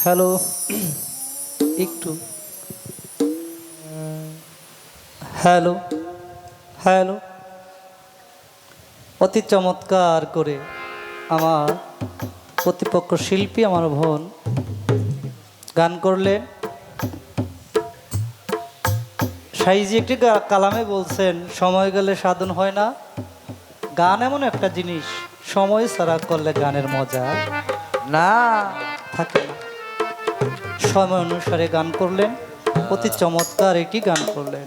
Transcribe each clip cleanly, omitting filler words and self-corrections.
Hello একটু hello hello অতি চমৎকার করে আমার প্রতিপক্ষ শিল্পী আমার বোন গান করলেন। সাইজি একটি কালামে বলছেন, সময় গেলে সাধন হয় না। গান এমন একটা জিনিস, সময় ছাড়া করলে গানের মজা না থাকে না। সময় অনুসারে গান করলেন, অতি চমৎকার একটি গান করলেন।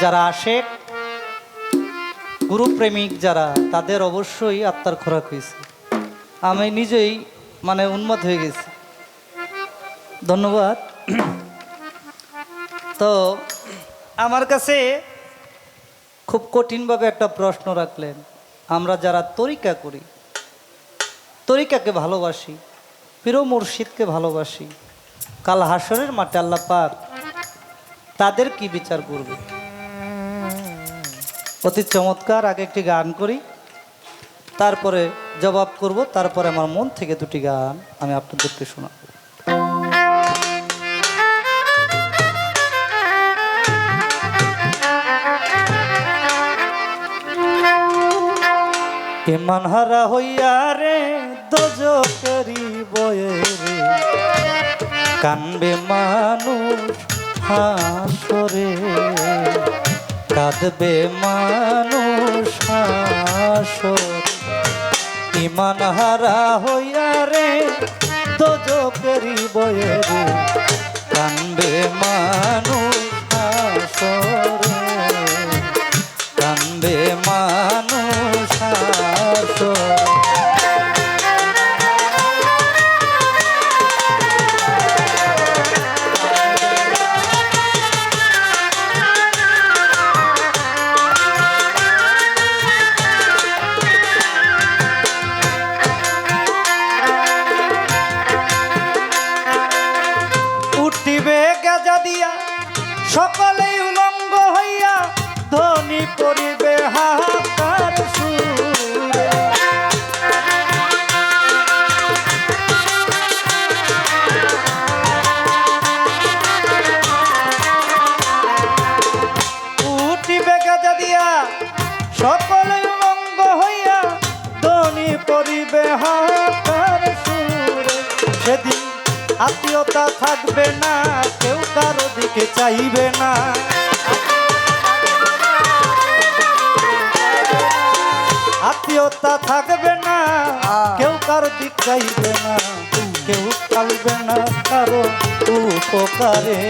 যারা আশেক গুরু প্রেমিক যারা, তাদের অবশ্যই আত্মার খোরাক হয়েছে। আমি নিজেই উন্মাদ হয়ে গেছি। ধন্যবাদ। তো আমার কাছে খুব কঠিনভাবে একটা প্রশ্ন রাখলেন। আমরা যারা তরিকা করি, তরিকাকে ভালোবাসি, পীর মুর্শিদকে ভালোবাসি, কাল হাসরের মাঠে আল্লাহ পাক তাদের কি বিচার করবে? অতি চমৎকার। আগে একটি গান করি, তারপরে জবাব করব, তারপরে আমার মন থেকে দুটি গান আমি আপনাদেরকে শোনাব। ইমান হারা হইয়া রে দোজকেরি বয়ে রে, কানবে মানুষ হাসরে, কাঁদবে মানুষ হাসরে। ইমান হারা হইয়া রে দোজকেরি বয়ে রে, কানবে মানুষ হাসরে, কানবে মানুষ হাসরে। উঠিবে গাজা দিয়া সকলেই উলঙ্গ হইয়া, ধ্বনি করিবে হাহাকার সুরে। উঠিবে গাজা দিয়া সকলেই উলঙ্গ হইয়া, ধ্বনি করিবে হাহাকার সুরে। সেদিন আত্মীয়তা থাকবে না, কেউ কারো দিকে চাইবে না। আত্মীয়তা থাকবে না, কেউ কারো দিক চাইবে না, কেউ কালবে না কারো উপকারে,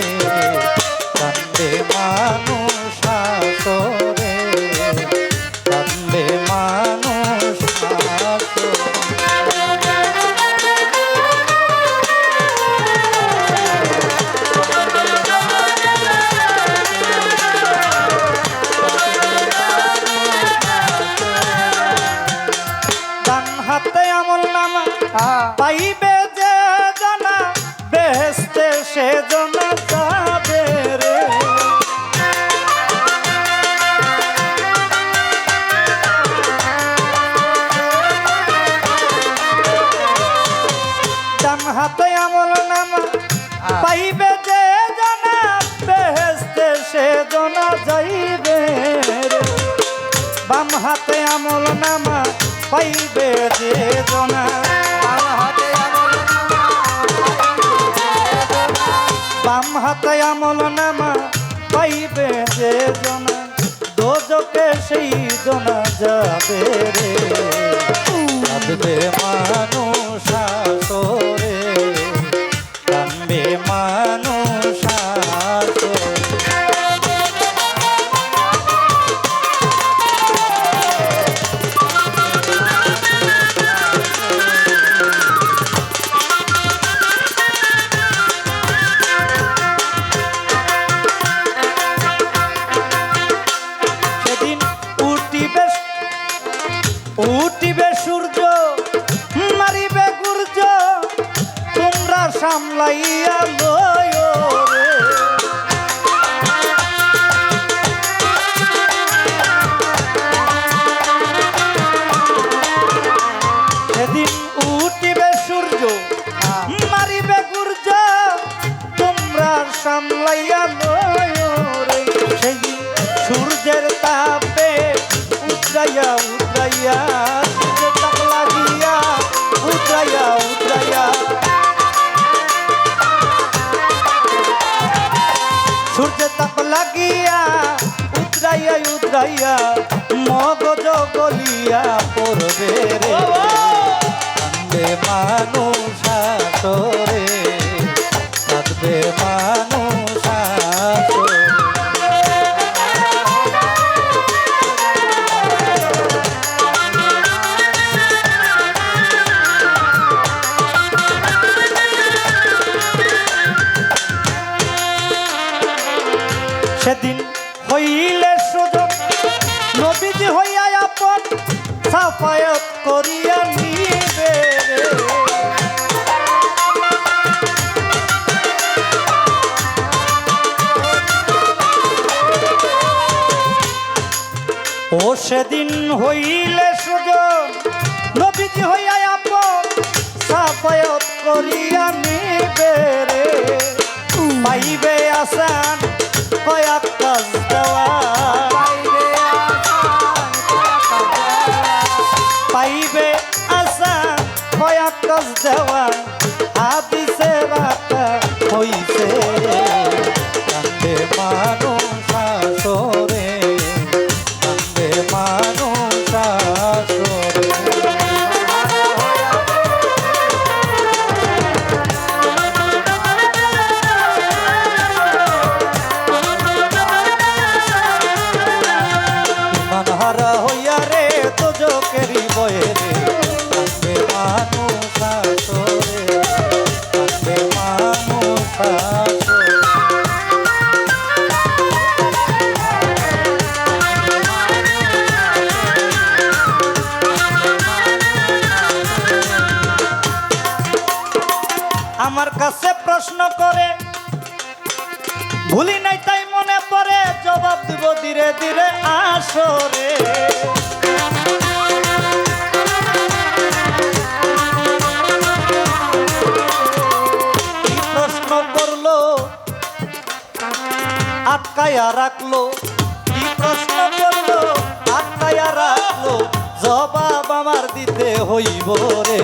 কান্দে মানুষ হাসরে, কান্দে মানুষ হাসরে। হাতে আমল নামা পাইবে যে জানা, বেহেশতে সে জানা যাবে রে। ডান হাতে আমল নামা পাইবে যে জানা, বেহেশতে সে জানা যাইবে রে। বাম হাতে আমল নামা পাইবে যে জনা, বাম হাতে আমল নামা পাইবে যে জনা, দোজকে সেই জনা যাবে রে, কাঁদবে মানুষ হাসরে, কাঁদবে মানুষ হাসরে। উঠিবে সূর্য মারিবে গুর্জ, তোমরা সামলাইয়া লয় রে। সেদিন উঠিবে সূর্য লাগাইয়া মগজ গলিয়া পড়বে রে কান্দে মানুষ আসরে কাঁদবে মানুষ আসরে সেদিন হইলে সুযোগ নবীজি হইয়া আপন সাফায়াত করিয়া নিবে রে। ও সেদিন হইলে সুযোগ নবীজি হইয়া আপন সাফায়াত করিয়া নিবে রে পাইবে আসান কয়াক কাজ দেওয়া পাইবে আসান কয়াক কাজ দেওয়া হাদিসে রাখা হইছে কান্দে মানুষ আসরে কান্দে মানুষ আসরে হারা হইয়া রে তো জোকেরি বয়ে রে কান্দে মানুষ আসরে কান্দে মানুষ আসরে আমার কাছে প্রশ্ন করে ভুলি নাই তাই মনে পড়ে জবাব দিব ধীরে ধীরে আসরে কি প্রশ্ন করলো আটকায়া রাখলো কি প্রশ্ন করলো আটকায়া রাখলো জবাব আমার দিতে হইব রে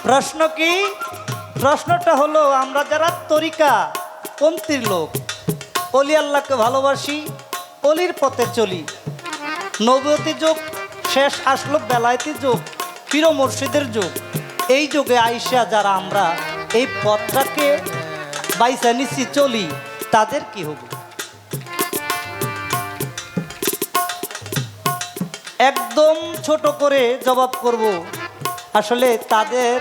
প্রশ্ন কি প্রশ্নটা হলো আমরা যারা তরিকা পন্থীর লোক অলি আল্লাহকে ভালোবাসি অলির পথে চলি নবুয়তি যুগ শেষ আসলো বেলায়েতি যুগ পীর মুর্শিদের যুগ এই যুগে আইসা যারা আমরা এই পথটাকে বাইসা নিচ্ছি চলি তাদের কি হবে একদম ছোট করে জবাব করব আসলে তাদের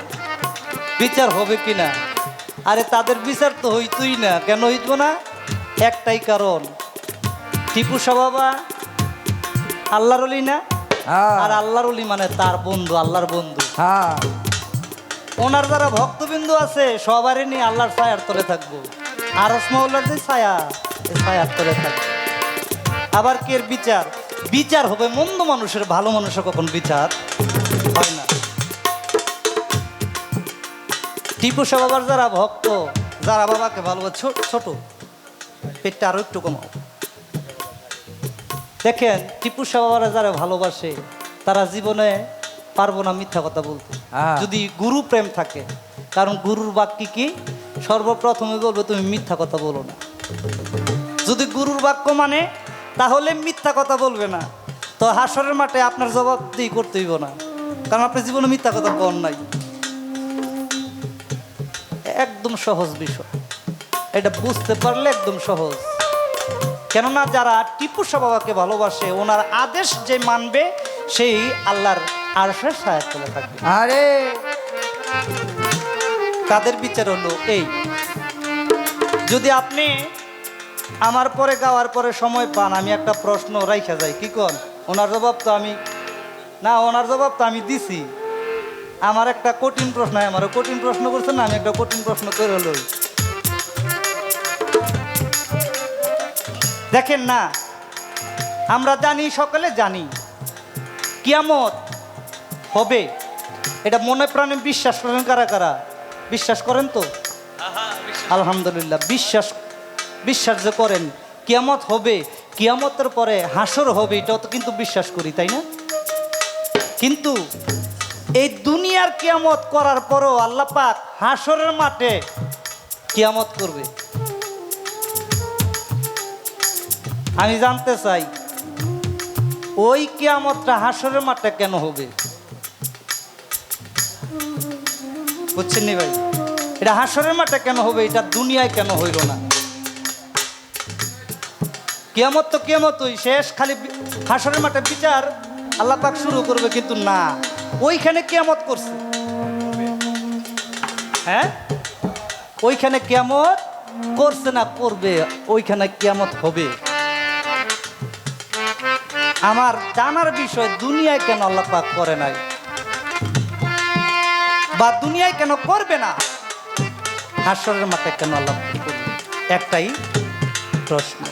বিচার হবে কিনা আরে তাদের বিচার তো হইতই না কেন হইত না একটাই কারণ টিপু শাহ বাবা আল্লাহর ওলি না আর আল্লাহর ওলি মানে তার বন্ধু আল্লাহর বন্ধু ওনার যারা ভক্তবিন্দু আছে সবারই নিয়ে আল্লাহর ছায়ার তলে থাকবো আর ওসমাউল্লাহর যে ছায়া এই ছায়ার তলে থাকবে আবার কে বিচার বিচার হবে মন্দ মানুষের ভালো মানুষের কখন বিচার হয় না টিপু শাহ বাবার যারা ভক্ত যারা বাবাকে ভালোবাসে ছোট পেটটা আরো একটু কমাও দেখেন টিপু শাহ বাবারা যারা ভালোবাসে তারা জীবনে পারবো না মিথ্যা কথা বলতে যদি গুরু প্রেম থাকে কারণ গুরুর বাক্য কি সর্বপ্রথমে বলবো তুমি মিথ্যা কথা বলো না যদি গুরুর বাক্য মানে তাহলে মিথ্যা কথা বলবে না তো হাসরের মাঠে আপনার জবাব দিয়ে করতে হইব না কারণ আপনার জীবনে মিথ্যা কথা বল নাই একদম সহজ বিষয় এটা বুঝতে পারলে একদম সহজ কেননা যারা টিপু শাহ বাবাকে ভালোবাসে ওনার আদেশ যে মানবে সেই আল্লাহর আরশের ছায়ার তলে থাকবে আরে তাদের বিচার হলো এই যদি আপনি আমার পরে গাওয়ার পরে সময় পান আমি একটা প্রশ্ন রাইখা যাই কি কোন ওনার জবাব তো আমি না ওনার জবাব তো আমি দিছি আমার একটা কঠিন প্রশ্ন আমারও কঠিন প্রশ্ন করছেন না আমি একটা কঠিন প্রশ্ন করে লই দেখেন না আমরা জানি সকলে জানি কিয়ামত হবে এটা মনে প্রাণে বিশ্বাস করেন কারা কারা বিশ্বাস করেন তো আলহামদুলিল্লাহ বিশ্বাস যে করেন কিয়ামত হবে কিয়ামতের পরে হাসর হবে এটাও তো কিন্তু বিশ্বাস করি তাই না কিন্তু এই দুনিয়ার কিয়ামত করার পরও আল্লাহ পাক হাসরের মাঠে কিয়ামত করবে। আমি জানতে চাই ওই কিয়ামতটা হাসরের মাঠে কেন হবে? বুঝছেন নি ভাই? এটা হাসরের মাঠে কেন হবে? এটা দুনিয়ায় কেন হইল না? কিয়ামত তো কিয়ামতই শেষ, খালি হাসরের মাঠে বিচার আল্লাহ পাক শুরু করবে, কিন্তু না, ওইখানে কিয়ামত করছে। হ্যাঁ, ওইখানে কিয়ামত করছে না, করবে। ওইখানে কিয়ামত হবে। আমার জানার বিষয়, দুনিয়ায় কেন আল্লাহ পাক করে নাই বা দুনিয়ায় কেন করবে না, হাসরের মাঠে কেন আল্লাহ পাক করবে? একটাই প্রশ্ন।